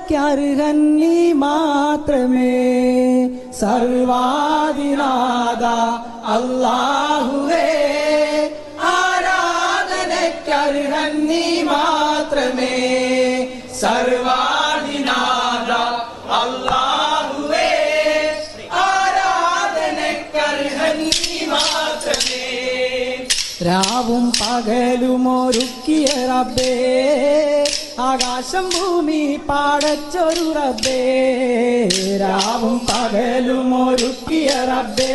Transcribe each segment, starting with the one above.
ആരാധനയ്ക്കർഹൻ നീ മാത്രമേ. സർവാധിനാഥ അല്ലാഹുവേ, ആരാധനയ്ക്കർഹൻ നീ മാത്രമേ. സർവാധിനാഥ അല്ലാഹുവേ, ആരാധനയ്ക്കർഹൻ നീ മാത്രമേ. രാവും പകലും ഒരുക്കിയ റബ്ബേ, ആകാശം ഭൂമി പാടച്ചൊരു റബ്ബേ. രാവും പകലും ഒരുക്കിയ റബ്ബേ,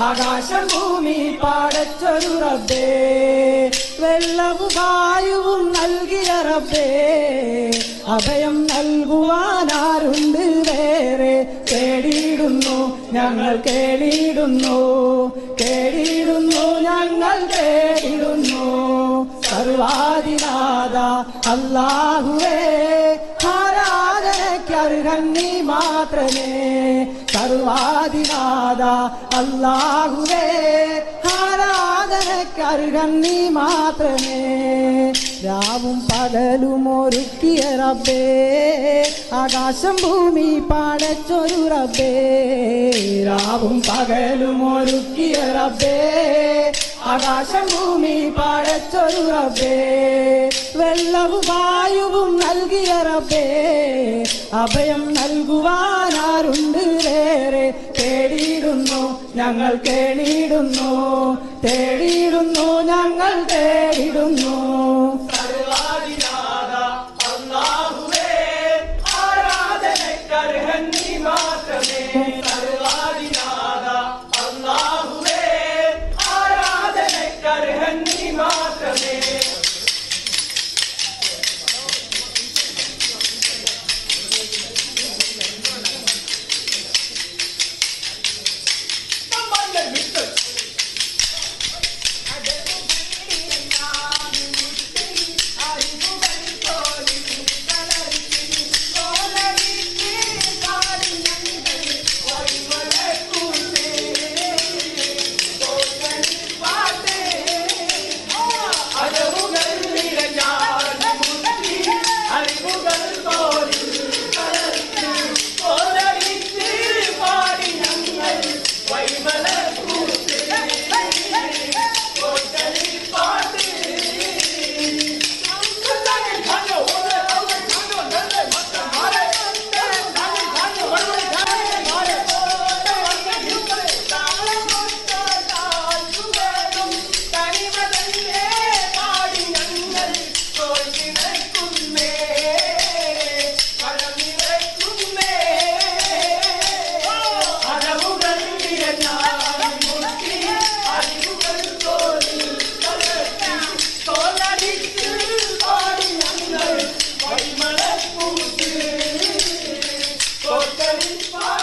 ആകാശം ഭൂമി പാടച്ചൊരു റബ്ബേ. വെള്ളവും വായുവും നൽകിയ റബ്ബേ, അഭയം നൽകുവാനാരുണ്ട് വേറെ. കേടിയിടുന്നു ഞങ്ങൾ, കേടിയിടുന്നു, കേടിയിടുന്നു ഞങ്ങൾ, കേടിയിടുന്നു. സർവാധിനാഥ അല്ലാഹുവേ, ആരാധനയ്ക്കർഹൻ നീ മാത്രമേ. സർവാധിനാഥ അല്ലാഹുവേ, ആരാധനയ്ക്കർഹൻ നീ മാത്രമേ. രാവും പകലും ഒരുക്കിയ റബ്ബേ, ആകാശം ഭൂമി പാടച്ചൊരു റബ്ബേ. രാവും പകലും ഒരുക്കിയ റബ്ബേ, ആകാശം ഭൂമി പാടച്ചൊരു റബ്ബേ. വെള്ളവും വായുവും നൽകിയ റബ്ബേ, അഭയം നൽകുവാനാരുണ്ട് വേറെ. തേടിയിടുന്നു ഞങ്ങൾ, കേടിയിടുന്നു, തേടിയിടുന്നു ഞങ്ങൾ, തേടിയിടുന്നു. സർവാധിനാഥ അല്ലാഹുവേ, ആരാധനയ്ക്കർഹൻ നീ മാത്രമേ. സർവാധിനാഥ അല്ലാഹുവേ, ആരാധനയ്ക്കർഹൻ നീ മാത്രമേ. Bye.